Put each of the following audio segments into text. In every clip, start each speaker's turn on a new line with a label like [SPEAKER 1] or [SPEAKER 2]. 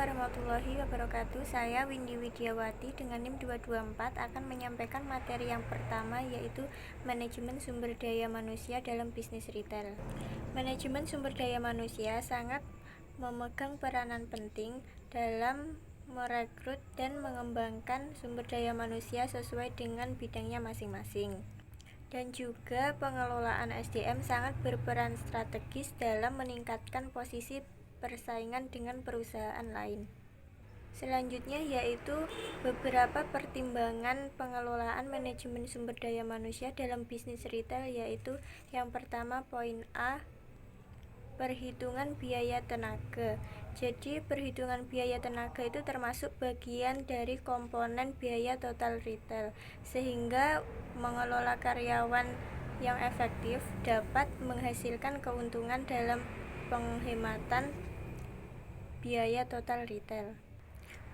[SPEAKER 1] warahmatullahi wabarakatuh. Saya Windy Widiawati dengan NIM 224 akan menyampaikan materi yang pertama, yaitu manajemen sumber daya manusia dalam bisnis retail. Manajemen sumber daya manusia sangat memegang peranan penting dalam merekrut dan mengembangkan sumber daya manusia sesuai dengan bidangnya masing-masing. Dan juga pengelolaan SDM sangat berperan strategis dalam meningkatkan posisi persaingan dengan perusahaan lain. Selanjutnya yaitu beberapa pertimbangan pengelolaan manajemen sumber daya manusia dalam bisnis retail, yaitu yang pertama poin A, perhitungan biaya tenaga. Jadi perhitungan biaya tenaga itu termasuk bagian dari komponen biaya total retail, sehingga mengelola karyawan yang efektif dapat menghasilkan keuntungan dalam penghematan biaya total retail.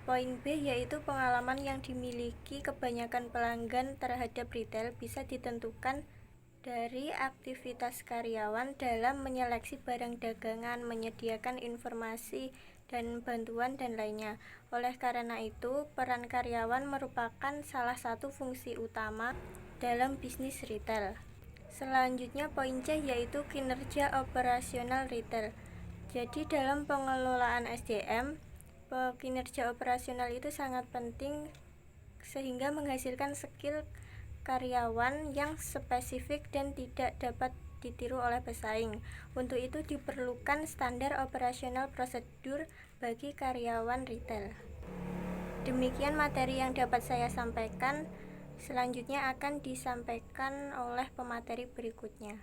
[SPEAKER 1] Poin B yaitu pengalaman yang dimiliki kebanyakan pelanggan terhadap retail bisa ditentukan dari aktivitas karyawan dalam menyeleksi barang dagangan, menyediakan informasi dan bantuan dan lainnya. Oleh karena itu, peran karyawan merupakan salah satu fungsi utama dalam bisnis retail. Selanjutnya poin C yaitu kinerja operasional retail. Jadi dalam pengelolaan SDM, kinerja operasional itu sangat penting sehingga menghasilkan skill karyawan yang spesifik dan tidak dapat ditiru oleh pesaing. Untuk itu diperlukan standar operasional prosedur bagi karyawan retail. Demikian materi yang dapat saya sampaikan. Selanjutnya akan disampaikan oleh pemateri berikutnya.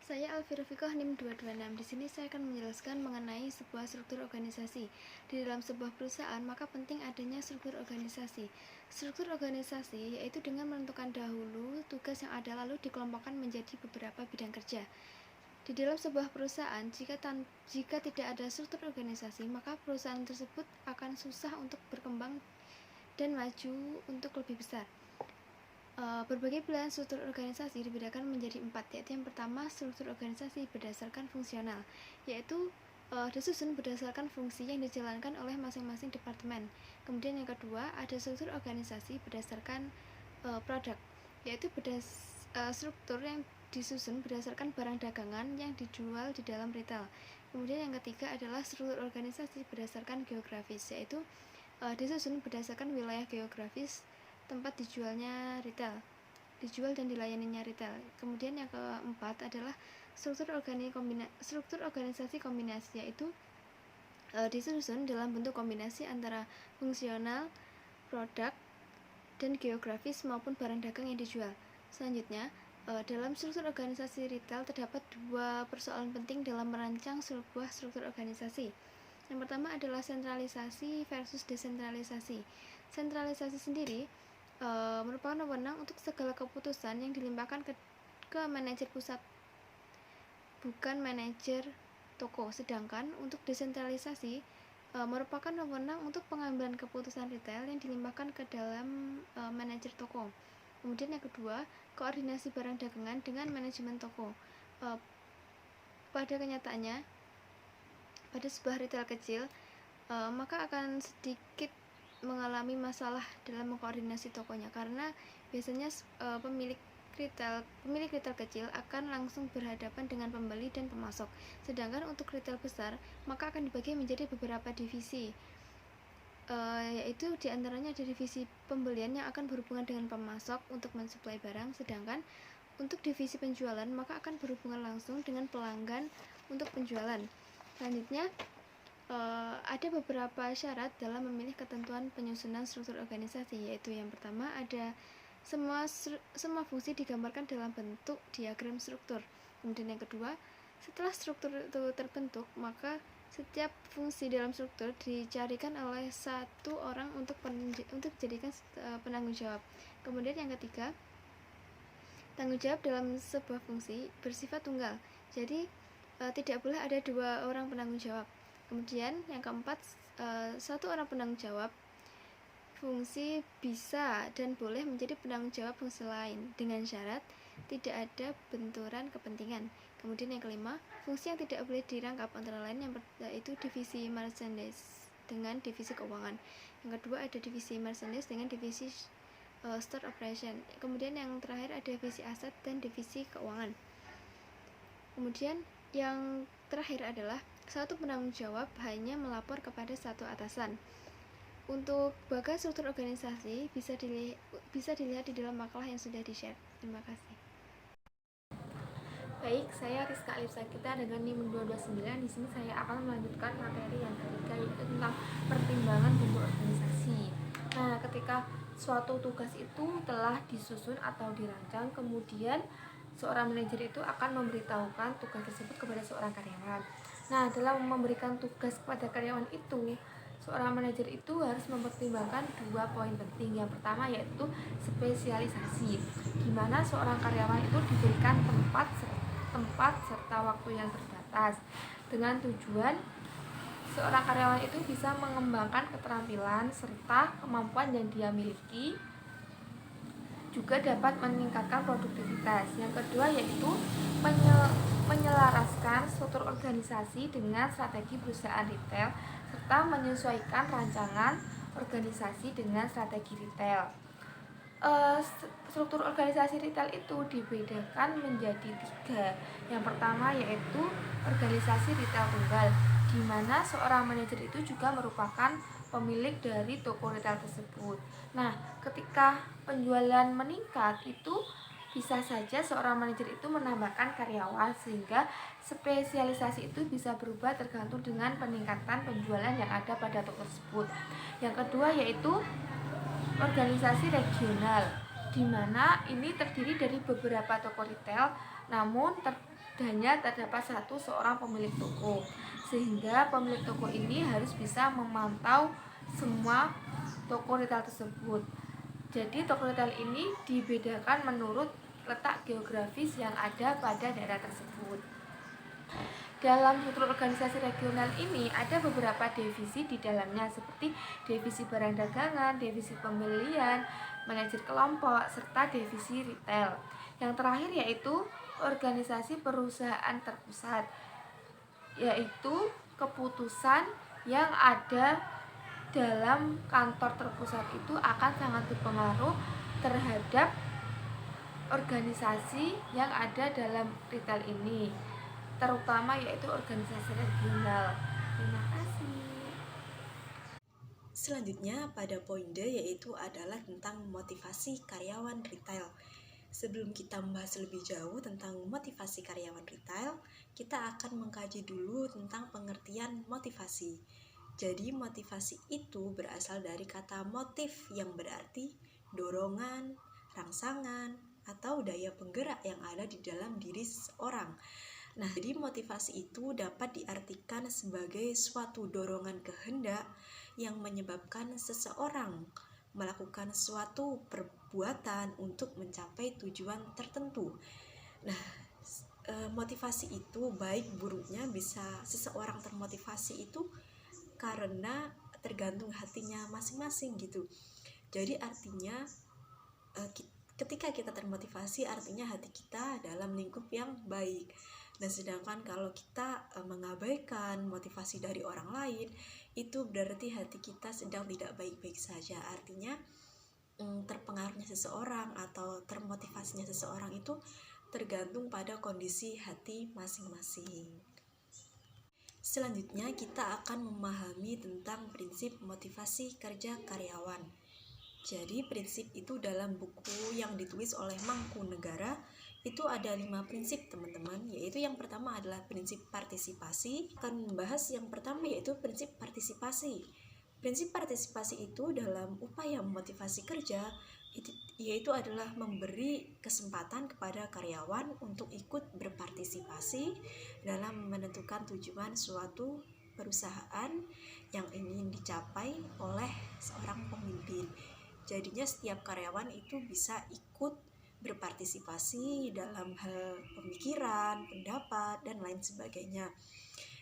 [SPEAKER 2] Saya Alfira Fikoh NIM 226. Di sini saya akan menjelaskan mengenai sebuah struktur organisasi. Di dalam sebuah perusahaan, maka penting adanya struktur organisasi. Struktur organisasi yaitu dengan menentukan dahulu tugas yang ada lalu dikelompokkan menjadi beberapa bidang kerja. Di dalam sebuah perusahaan, jika tidak ada struktur organisasi, maka perusahaan tersebut akan susah untuk berkembang dan maju untuk lebih besar. Berbagai pilihan struktur organisasi dibedakan menjadi 4, yaitu yang pertama struktur organisasi berdasarkan fungsional, yaitu disusun berdasarkan fungsi yang dijalankan oleh masing-masing departemen. Kemudian yang kedua ada struktur organisasi berdasarkan produk, yaitu struktur yang disusun berdasarkan barang dagangan yang dijual di dalam retail. Kemudian yang ketiga adalah struktur organisasi berdasarkan geografis, yaitu disusun berdasarkan wilayah geografis tempat dijual dan dilayaninya retail. Kemudian yang keempat adalah struktur organisasi kombinasi, yaitu disusun dalam bentuk kombinasi antara fungsional, produk, dan geografis maupun barang dagang yang dijual. Selanjutnya, dalam struktur organisasi retail terdapat 2 persoalan penting dalam merancang sebuah struktur organisasi. Yang pertama adalah sentralisasi versus desentralisasi. Sentralisasi sendiri merupakan wewenang untuk segala keputusan yang dilimpahkan ke manajer pusat, bukan manajer toko. Sedangkan untuk desentralisasi merupakan wewenang untuk pengambilan keputusan retail yang dilimpahkan ke dalam manajer toko. Kemudian yang kedua, koordinasi barang dagangan dengan manajemen toko. Pada kenyataannya, pada sebuah retail kecil, maka akan sedikit mengalami masalah dalam mengkoordinasi tokonya, karena biasanya pemilik retail kecil akan langsung berhadapan dengan pembeli dan pemasok. Sedangkan untuk retail besar, maka akan dibagi menjadi beberapa divisi, yaitu diantaranya ada divisi pembelian yang akan berhubungan dengan pemasok untuk mensuplai barang, sedangkan untuk divisi penjualan maka akan berhubungan langsung dengan pelanggan untuk penjualan. Selanjutnya, ada beberapa syarat dalam memilih ketentuan penyusunan struktur organisasi, yaitu yang pertama ada semua fungsi digambarkan dalam bentuk diagram struktur. Kemudian yang kedua, setelah struktur itu terbentuk, maka setiap fungsi dalam struktur dicarikan oleh satu orang untuk dijadikan penanggung jawab. Kemudian yang ketiga, tanggung jawab dalam sebuah fungsi bersifat tunggal, jadi tidak boleh ada 2 orang penanggung jawab. Kemudian yang keempat, satu orang penanggung jawab fungsi bisa dan boleh menjadi penanggung jawab fungsi lain dengan syarat tidak ada benturan kepentingan. Kemudian yang kelima, fungsi yang tidak boleh dirangkap antara lain yaitu divisi merchandise dengan divisi keuangan. Yang kedua ada divisi merchandise dengan divisi store operation. Kemudian yang terakhir ada divisi aset dan divisi keuangan. Kemudian yang terakhir adalah satu penanggung jawab hanya melapor kepada satu atasan. Untuk bagian struktur organisasi bisa dilihat di dalam makalah yang sudah di-share. Terima kasih.
[SPEAKER 3] Baik, saya Rizka Alifsakita dengan NIM 229. Di sini saya akan melanjutkan materi yang ketiga, yaitu tentang pertimbangan bentuk organisasi. Nah, ketika suatu tugas itu telah disusun atau dirancang, kemudian seorang manajer itu akan memberitahukan tugas tersebut kepada seorang karyawan. Nah, dalam memberikan tugas kepada karyawan itu, seorang manajer itu harus mempertimbangkan dua poin penting. Yang pertama yaitu spesialisasi, di mana seorang karyawan itu diberikan tempat serta waktu yang terbatas dengan tujuan seorang karyawan itu bisa mengembangkan keterampilan serta kemampuan yang dia miliki, juga dapat meningkatkan produktivitas. Yang kedua yaitu menyelaraskan struktur organisasi dengan strategi perusahaan retail serta menyesuaikan rancangan organisasi dengan strategi retail. Struktur organisasi retail itu dibedakan menjadi 3. Yang pertama yaitu organisasi retail tunggal, di mana seorang manajer itu juga merupakan pemilik dari toko retail tersebut. Nah, ketika penjualan meningkat itu bisa saja seorang manajer itu menambahkan karyawan, sehingga spesialisasi itu bisa berubah tergantung dengan peningkatan penjualan yang ada pada toko tersebut. Yang kedua yaitu organisasi regional, di mana ini terdiri dari beberapa toko retail, namun hanya terdapat seorang pemilik toko, sehingga pemilik toko ini harus bisa memantau semua toko retail tersebut. Jadi toko retail ini dibedakan menurut letak geografis yang ada pada daerah tersebut. Dalam struktur organisasi regional ini ada beberapa divisi di dalamnya, seperti divisi barang dagangan, divisi pembelian, manajer kelompok, serta divisi retail. Yang terakhir yaitu organisasi perusahaan terpusat, yaitu keputusan yang ada dalam kantor terpusat itu akan sangat berpengaruh terhadap organisasi yang ada dalam retail ini, terutama yaitu organisasi regional. Terima kasih.
[SPEAKER 4] Selanjutnya pada poin D yaitu adalah tentang motivasi karyawan retail. Sebelum kita membahas lebih jauh tentang motivasi karyawan retail, kita akan mengkaji dulu tentang pengertian motivasi. Jadi motivasi itu berasal dari kata motif yang berarti dorongan, rangsangan, atau daya penggerak yang ada di dalam diri seseorang. Nah, jadi motivasi itu dapat diartikan sebagai suatu dorongan kehendak yang menyebabkan seseorang melakukan suatu perbuatan untuk mencapai tujuan tertentu. Nah, motivasi itu baik buruknya bisa seseorang termotivasi itu karena tergantung hatinya masing-masing gitu. Jadi artinya ketika kita termotivasi artinya hati kita dalam lingkup yang baik. Nah, sedangkan kalau kita mengabaikan motivasi dari orang lain, itu berarti hati kita sedang tidak baik-baik saja. Artinya terpengaruhnya seseorang atau termotivasinya seseorang itu tergantung pada kondisi hati masing-masing. Selanjutnya kita akan memahami tentang prinsip motivasi kerja karyawan. Jadi prinsip itu dalam buku yang ditulis oleh Mangkunegara itu ada 5 prinsip teman-teman, yaitu yang pertama adalah prinsip partisipasi. Akan membahas yang pertama yaitu prinsip partisipasi. Prinsip partisipasi itu dalam upaya memotivasi kerja yaitu adalah memberi kesempatan kepada karyawan untuk ikut berpartisipasi dalam menentukan tujuan suatu perusahaan yang ingin dicapai oleh seorang pemimpin. Jadinya setiap karyawan itu bisa ikut berpartisipasi dalam hal pemikiran, pendapat, dan lain sebagainya.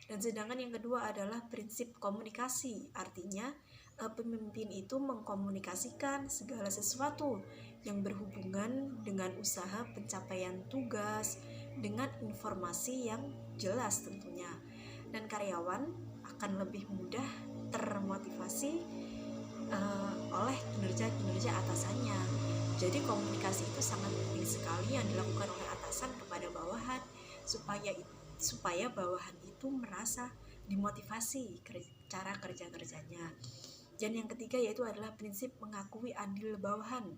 [SPEAKER 4] Dan sedangkan yang kedua adalah prinsip komunikasi, artinya pemimpin itu mengkomunikasikan segala sesuatu yang berhubungan dengan usaha pencapaian tugas dengan informasi yang jelas tentunya, dan karyawan akan lebih mudah termotivasi oleh kinerja atasannya. Jadi komunikasi itu sangat penting sekali yang dilakukan oleh atasan kepada bawahan supaya bawahan itu merasa dimotivasi cara kerjanya. Dan yang ketiga yaitu adalah prinsip mengakui andil bawahan,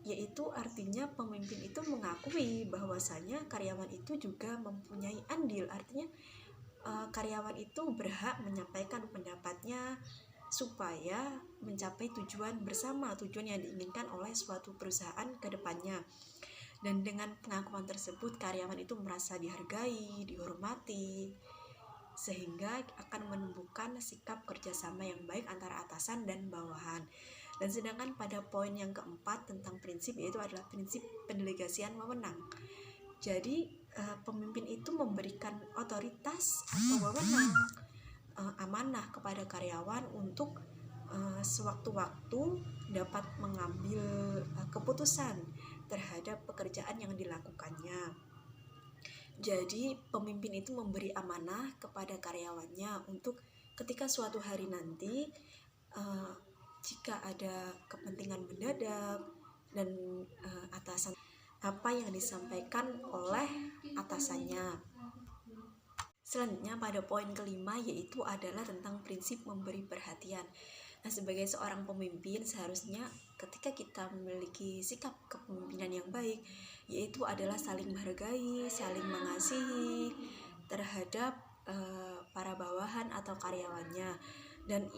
[SPEAKER 4] yaitu artinya pemimpin itu mengakui bahwasanya karyawan itu juga mempunyai andil. Artinya karyawan itu berhak menyampaikan pendapatnya supaya mencapai tujuan bersama, tujuan yang diinginkan oleh suatu perusahaan ke depannya. Dan dengan pengakuan tersebut karyawan itu merasa dihargai, dihormati, sehingga akan menumbuhkan sikap kerjasama yang baik antara atasan dan bawahan. Dan sedangkan pada poin yang keempat tentang prinsip, yaitu adalah prinsip pendelegasian wewenang. Jadi pemimpin itu memberikan otoritas atau wewenang, amanah kepada karyawan untuk sewaktu-waktu dapat mengambil keputusan terhadap pekerjaan yang dilakukannya. Jadi pemimpin itu memberi amanah kepada karyawannya untuk ketika suatu hari nanti jika ada kepentingan mendadak dan atasan, apa yang disampaikan oleh atasannya. Selanjutnya pada poin kelima yaitu adalah tentang prinsip memberi perhatian. Nah, sebagai seorang pemimpin seharusnya ketika kita memiliki sikap kepemimpinan yang baik, yaitu adalah saling menghargai, saling mengasihi terhadap para bawahan atau karyawannya. Dan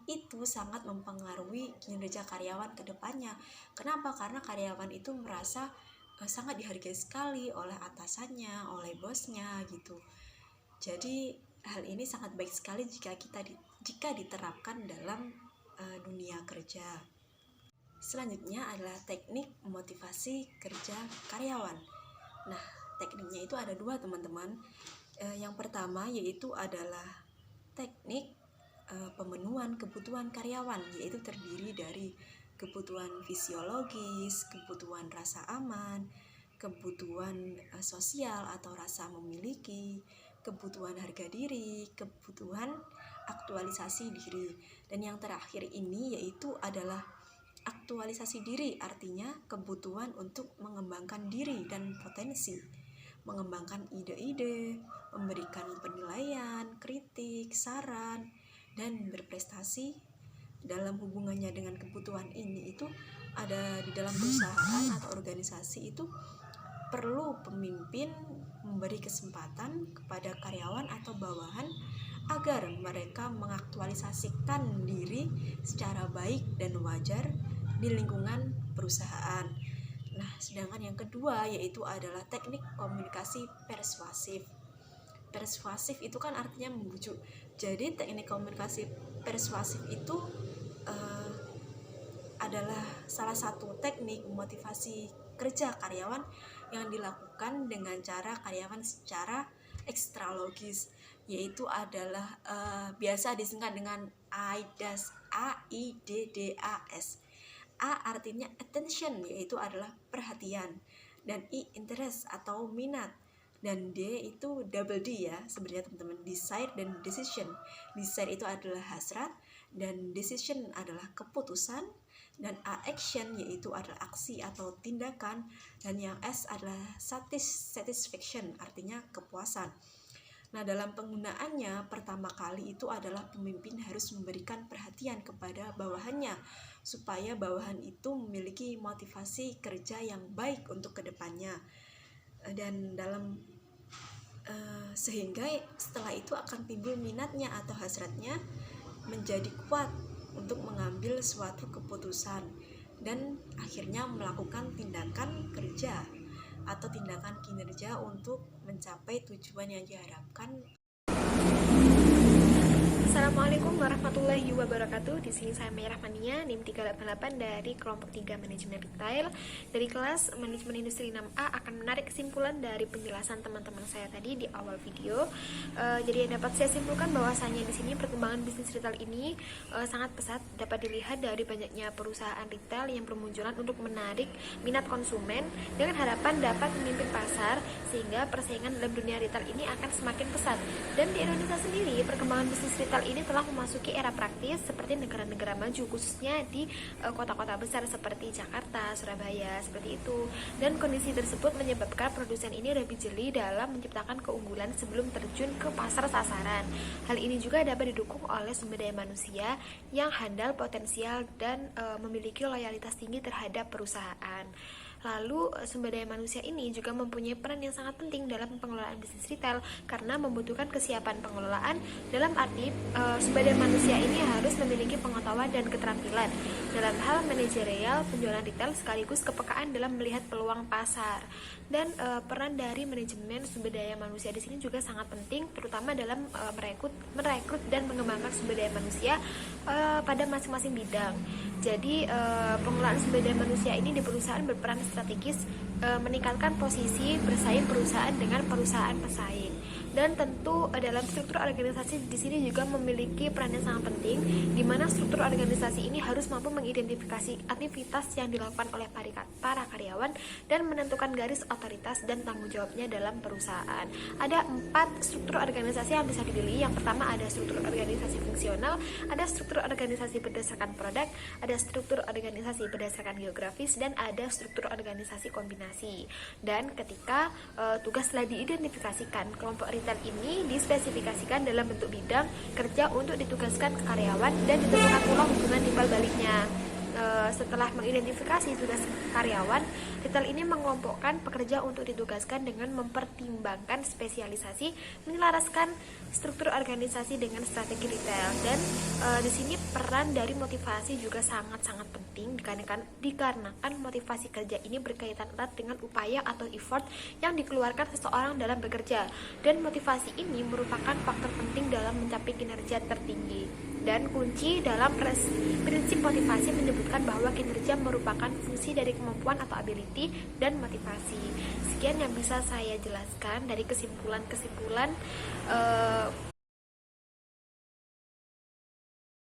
[SPEAKER 4] itu sangat mempengaruhi kinerja karyawan ke depannya. Kenapa? Karena karyawan itu merasa sangat dihargai sekali oleh atasannya, oleh bosnya gitu. Jadi hal ini sangat baik sekali jika diterapkan dalam dunia kerja. Selanjutnya adalah teknik motivasi kerja karyawan. Nah, tekniknya itu ada dua, teman-teman. Yang pertama yaitu adalah teknik pemenuhan kebutuhan karyawan, yaitu terdiri dari kebutuhan fisiologis, kebutuhan rasa aman, kebutuhan sosial atau rasa memiliki, kebutuhan harga diri, kebutuhan aktualisasi diri. Dan yang terakhir ini yaitu adalah aktualisasi diri, artinya kebutuhan untuk mengembangkan diri dan potensi, mengembangkan ide-ide, memberikan penilaian, kritik, saran, dan berprestasi. Dalam hubungannya dengan kebutuhan ini itu ada di dalam perusahaan atau organisasi itu perlu pemimpin memberi kesempatan kepada karyawan atau bawahan agar mereka mengaktualisasikan diri secara baik dan wajar di lingkungan perusahaan. Nah, sedangkan yang kedua yaitu adalah teknik komunikasi persuasif. Persuasif itu kan artinya membujuk. Jadi teknik komunikasi persuasif itu adalah salah satu teknik motivasi kerja karyawan yang dilakukan dengan cara karyawan secara ekstralogis, yaitu adalah biasa disingkat dengan AIDDAS. AIDDAS. A artinya attention, yaitu adalah perhatian, dan I interest atau minat, dan D itu double D ya sebenarnya teman-teman, desire dan decision. Desire itu adalah hasrat dan decision adalah keputusan, dan A action yaitu adalah aksi atau tindakan, dan yang S adalah satisfaction artinya kepuasan. Nah, dalam penggunaannya pertama kali itu adalah pemimpin harus memberikan perhatian kepada bawahannya supaya bawahan itu memiliki motivasi kerja yang baik untuk kedepannya, dan dalam sehingga setelah itu akan timbul minatnya atau hasratnya menjadi kuat untuk mengambil suatu keputusan dan akhirnya melakukan tindakan kerja atau tindakan kinerja untuk mencapai tujuan yang diharapkan.
[SPEAKER 5] Assalamualaikum warahmatullahi wabarakatuh. Di sini saya Maya Rahmania, NIM 388 dari kelompok 3 Manajemen Retail. Dari kelas Manajemen Industri 6A akan menarik kesimpulan dari penjelasan teman-teman saya tadi di awal video. Jadi dapat saya simpulkan bahwasanya di sini perkembangan bisnis retail ini sangat pesat, dapat dilihat dari banyaknya perusahaan retail yang bermunculan untuk menarik minat konsumen dengan harapan dapat memimpin pasar, sehingga persaingan dalam dunia retail ini akan semakin pesat. Dan di Indonesia sendiri, perkembangan bisnis retail ini telah memasuki era praktis seperti negara-negara maju, khususnya di kota-kota besar seperti Jakarta, Surabaya, seperti itu. Dan kondisi tersebut menyebabkan produsen ini lebih jeli dalam menciptakan keunggulan sebelum terjun ke pasar sasaran. Hal ini juga dapat didukung oleh sumber daya manusia yang handal, potensial, dan memiliki loyalitas tinggi terhadap perusahaan. Lalu sumber daya manusia ini juga mempunyai peran yang sangat penting dalam pengelolaan bisnis retail karena membutuhkan kesiapan pengelolaan. Dalam arti sumber daya manusia ini harus memiliki pengetahuan dan keterampilan dalam hal manajerial penjualan retail sekaligus kepekaan dalam melihat peluang pasar. Dan peran dari manajemen sumber daya manusia di sini juga sangat penting, terutama dalam merekrut dan mengembangkan sumber daya manusia pada masing-masing bidang. Jadi pengelolaan sumber daya manusia ini di perusahaan berperan strategis meningkatkan posisi bersaing perusahaan dengan perusahaan pesaing. Dan tentu dalam struktur organisasi di sini juga memiliki peran yang sangat penting, di mana struktur organisasi ini harus mampu mengidentifikasi aktivitas yang dilakukan oleh para karyawan dan menentukan garis otoritas dan tanggung jawabnya dalam perusahaan. Ada 4 struktur organisasi yang bisa dipilih. Yang pertama ada struktur organisasi fungsional, ada struktur organisasi berdasarkan produk, ada struktur organisasi berdasarkan geografis, dan ada struktur organisasi kombinasi. Dan ketika tugas telah diidentifikasikan, kelompok retail ini dispesifikasikan dalam bentuk bidang kerja untuk ditugaskan ke karyawan dan ditentukan pula hubungan timbal baliknya. Setelah mengidentifikasi tugas karyawan, retail ini mengelompokkan pekerja untuk ditugaskan dengan mempertimbangkan spesialisasi, menyelaraskan struktur organisasi dengan strategi retail. Dan di sini peran dari motivasi juga sangat-sangat penting dikarenakan motivasi kerja ini berkaitan erat dengan upaya atau effort yang dikeluarkan seseorang dalam bekerja, dan motivasi ini merupakan faktor penting dalam mencapai kinerja tertinggi. Dan kunci dalam prinsip motivasi menyebutkan bahwa kinerja merupakan fungsi dari kemampuan atau ability dan motivasi. Sekian yang bisa saya jelaskan dari kesimpulan-kesimpulan